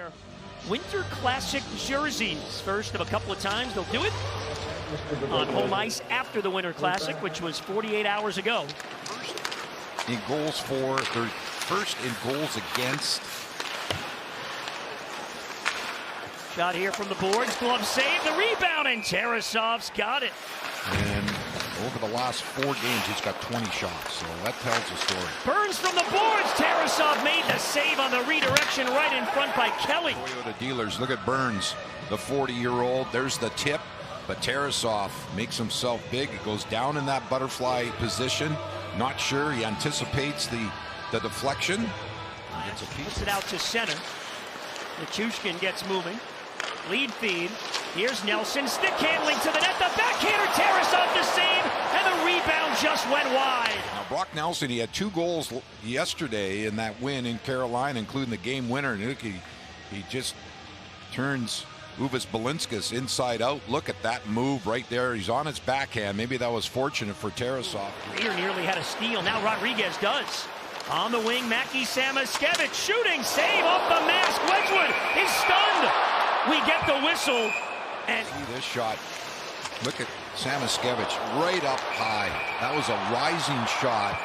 their Winter Classic jerseys. First of a couple of times they'll do it on home ice after the Winter Classic, which was 48 hours ago. In goals for, they're first in goals against. Shot here from the boards, glove save, the rebound, and Tarasov's got it. And over the last 4 games, he's got 20 shots, so that tells a story. Burns from the boards, Tarasov made the save on the redirection right in front by Kelly. Toyota dealers, look at Burns, the 40-year-old. There's the tip, but Tarasov makes himself big. He goes down in that butterfly position. Not sure, he anticipates the deflection. Puts it out to center. Nichushkin gets moving. Lead feed. Here's Nelson, stick handling to the net. The backhander, Tarasov the save, and the rebound just went wide. Now Brock Nelson, he had 2 goals yesterday in that win in Carolina, including the game winner. And look, he just turns Uvis Balinskis inside out. Look at that move right there. He's on his backhand. Maybe that was fortunate for Tarasov. Reeder nearly had a steal. Now Rodriguez does. On the wing, Mackie Samoskevich shooting, save off the mask. Wedgwood is stunned. We get the whistle. And see this shot. Look at Samoskevich right up high. That was a rising shot.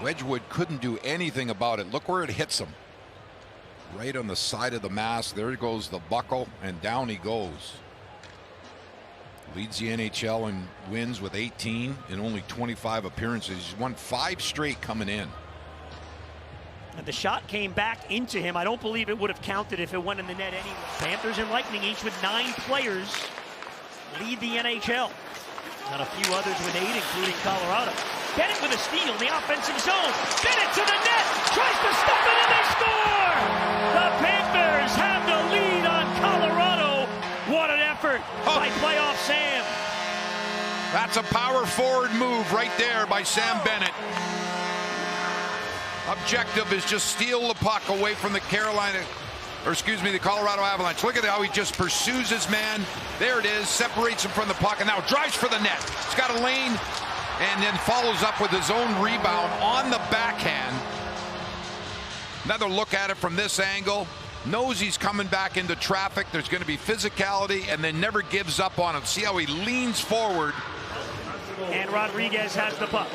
Wedgwood couldn't do anything about it. Look where it hits him. Right on the side of the mask. There goes the buckle, and down he goes. Leads the NHL in wins with 18 in only 25 appearances. He's won 5 straight coming in. And the shot came back into him. I don't believe it would have counted if it went in the net anyway. Panthers and Lightning each with 9 players lead the NHL. Got a few others with 8, including Colorado. Bennett with a steal in the offensive zone. Bennett to the net, tries to stuff it, and they score! The Panthers have the lead on Colorado. What an effort by playoff Sam. That's a power forward move right there by Sam Bennett. Objective is just steal the puck away from the the Colorado Avalanche. Look at how he just pursues his man. There it is, separates him from the puck, and now drives for the net. He's got a lane, and then follows up with his own rebound on the backhand. Another look at it from this angle. Knows he's coming back into traffic. There's going to be physicality, and then never gives up on him. See how he leans forward. And Rodriguez has the puck.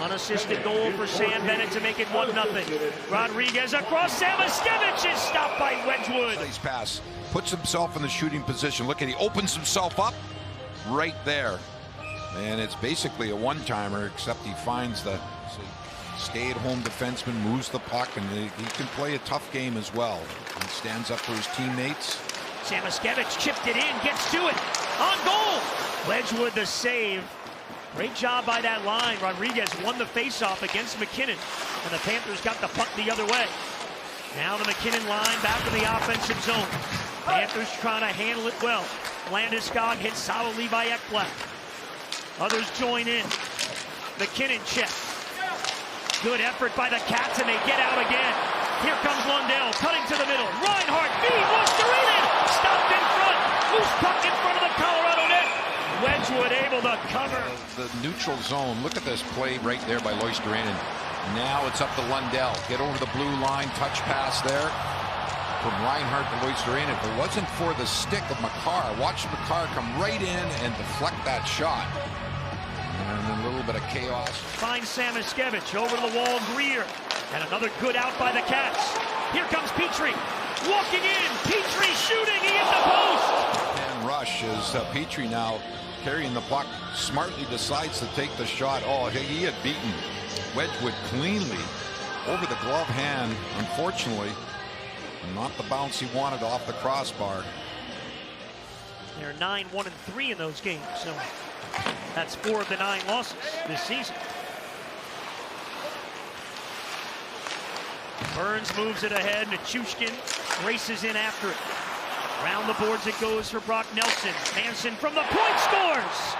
Unassisted goal for Sam Bennett to make it 1-0. Rodriguez across, Samoskevich is stopped by Wedgwood. Nice pass. Puts himself in the shooting position. Look at, he opens himself up right there. And it's basically a one-timer, except he finds the stay-at-home defenseman, moves the puck, and he can play a tough game as well. He stands up for his teammates. Samoskevich chipped it in, gets to it, on goal. Wedgwood the save. Great job by that line. Rodriguez won the faceoff against McKinnon, and the Panthers got the puck the other way. Now the McKinnon line back in the offensive zone. Panthers trying to handle it well. Landeskog hit solidly by Ekblad. Others join in. McKinnon check. Good effort by the Cats, and they get out again. Here comes Lundell, cutting to the middle. Reinhart, feed, Luostarinen, stopped in front. Loose puck in front of the Colorado net. Wedgwood able to cover. The neutral zone, look at this play right there by Luostarinen. Now it's up to Lundell. Get over the blue line, touch pass there from Reinhart to Luostarinen. If it wasn't for the stick of Makar, watch Makar come right in and deflect that shot. And a little bit of chaos. Finds Samoskevich over to the wall, Greer. And another good out by the Cats. Here comes Petrie. Walking in, Petrie shooting, he hit the post. And rush as Petrie now carrying the puck, smartly decides to take the shot. Oh, he had beaten Wedgwood cleanly over the glove hand. Unfortunately, not the bounce he wanted off the crossbar. They're 9-1-3 in those games, so that's 4 of the 9 losses this season. Burns moves it ahead. Nichushkin races in after it. Around the boards it goes for Brock Nelson. Manson from the point scores.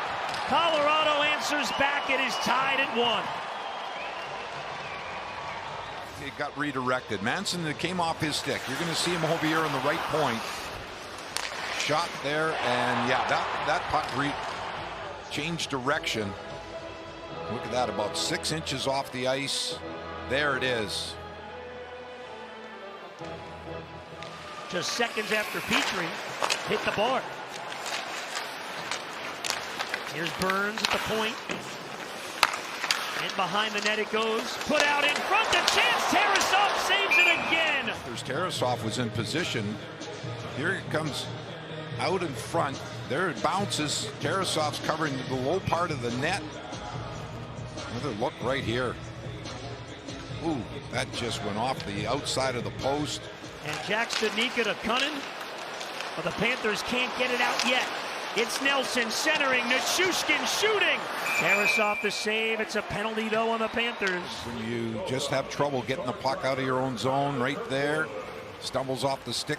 Colorado answers back. It is tied at 1. It got redirected. Manson, that came off his stick. You're going to see him over here on the right point. Shot there, and yeah, that puck changed direction. Look at that, about 6 inches off the ice. There it is. just seconds after Petrie hit the bar. Here's Burns at the point. And behind the net it goes. Put out in front. The chance. Tarasov saves it again. Tarasov was in position. Here it comes out in front. There it bounces. Tarasov's covering the low part of the net. Another look right here. Ooh, that just went off the outside of the post. And Jack Studnicka to Cunnin. But the Panthers can't get it out yet. It's Nelson centering. Nichushkin shooting. Tarasov the save. It's a penalty, though, on the Panthers. When you just have trouble getting the puck out of your own zone right there. Stumbles off the stick.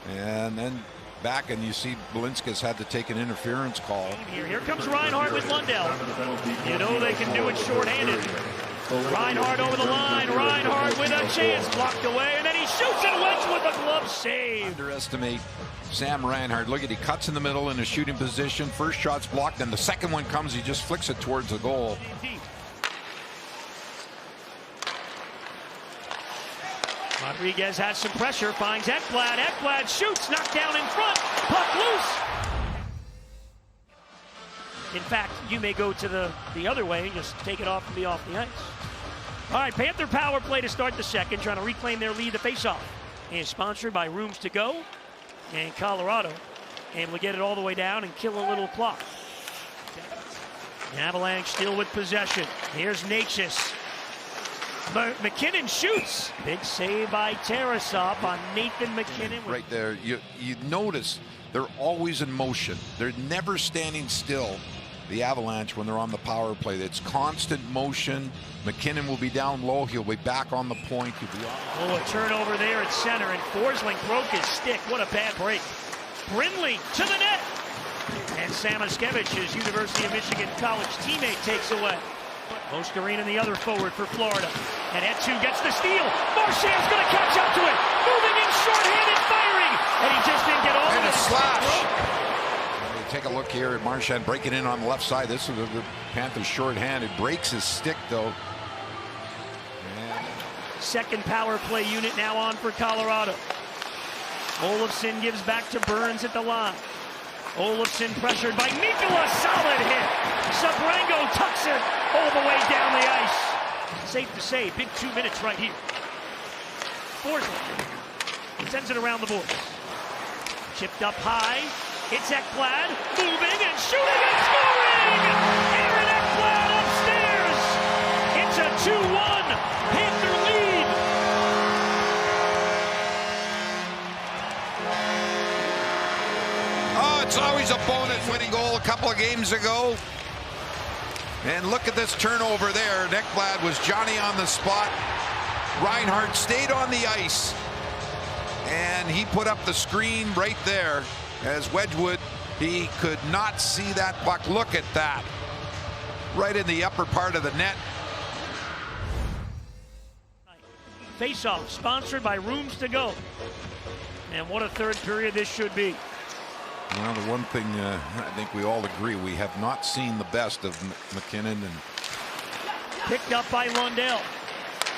And then back, and you see Belinskas had to take an interference call. Here comes Reinhart with Lundell. You know they can do it shorthanded. Reinhart over the line. Reinhart with a chance. Blocked away, and then he shoots it. Wedgwood with a glove save. Underestimate Sam Reinhart. Look at, he cuts in the middle in a shooting position. First shot's blocked, and the second one comes. He just flicks it towards the goal. Rodriguez has some pressure, finds Ekblad. Ekblad shoots, knocked down in front, puck loose. In fact, you may go to the other way and just take it off and be off the ice. All right, Panther power play to start the second, trying to reclaim their lead. The faceoff is sponsored by Rooms to Go and Colorado, able to get it all the way down and kill a little clock. The Avalanche still with possession. Here's Natchez. McKinnon shoots. Big save by Tarasov on Nathan McKinnon. Right there, you notice they're always in motion. They're never standing still. The Avalanche, when they're on the power play, it's constant motion. McKinnon will be down low. He'll be back on the point. He'll be a turnover there at center, and Forsling broke his stick. What a bad break. Brindley to the net. And Samoskevich, his University of Michigan college teammate, takes away. Moscarina, the other forward for Florida. And Etu gets the steal. Marchand's going to catch up to it. Moving in shorthanded, firing. And he just didn't get all of it. And a slash. Take a look here at Marchand breaking in on the left side. This is the Panthers shorthanded. Breaks his stick, though. And second power play unit now on for Colorado. Olofsson gives back to Burns at the line. Olofsson pressured by Mikkola. Solid hit. Sabrango tucks it all the way down the ice. Safe to say, big 2 minutes right here. Forsling sends it around the boards. Chipped up high. It's Ekblad moving and shooting and scoring! Aaron Ekblad upstairs! It's a 2-1 Panther lead! Oh, it's always a bonus winning goal a couple of games ago. And look at this turnover there. Ekblad was Johnny on the spot. Reinhart stayed on the ice. And he put up the screen right there. As Wedgwood, he could not see that puck. Look at that. Right in the upper part of the net. Face-off, sponsored by Rooms to Go. And what a third period this should be. Well, the one thing I think we all agree, we have not seen the best of McKinnon. And picked up by Lundell.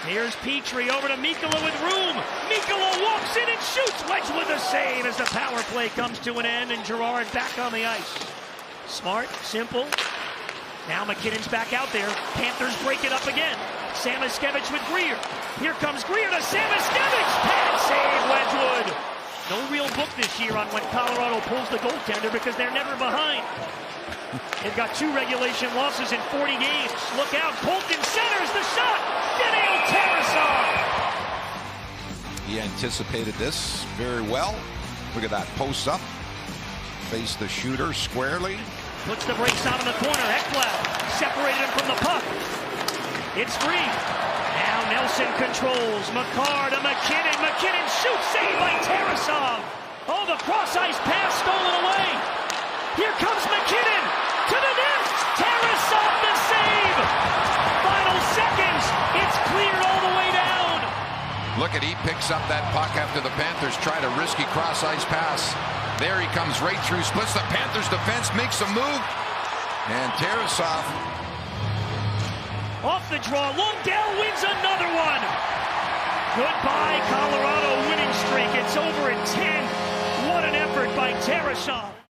Here's Petrie over to Mikkola with room. Mikkola walks in and shoots. Wedgwood the save as the power play comes to an end, and Girard back on the ice. Smart, simple. Now McKinnon's back out there. Panthers break it up again. Samoskevich with Greer. Here comes Greer to Samoskevich. Pad save, Wedgwood. No real book this year on when Colorado pulls the goaltender because they're never behind. They've got 2 regulation losses in 40 games. Look out, Colton centers the shot. Daniil Tarasov. He anticipated this very well. Look at that, post up. Face the shooter squarely. Puts the brakes on in the corner. Ekblad separated him from the puck. It's free. Now Nelson controls. McCarr to McKinnon. McKinnon shoots, saved by Tarasov. Oh, the cross-ice pass stolen away. Here comes McKinnon to the net. Tarasov the save. Final seconds. It's cleared all the way down. Look at, he picks up that puck after the Panthers try to risky cross-ice pass. There he comes right through, splits the Panthers defense, makes a move. And Tarasov off the draw. Lundell wins another one. Goodbye, Colorado winning streak. It's over at by Tarasov.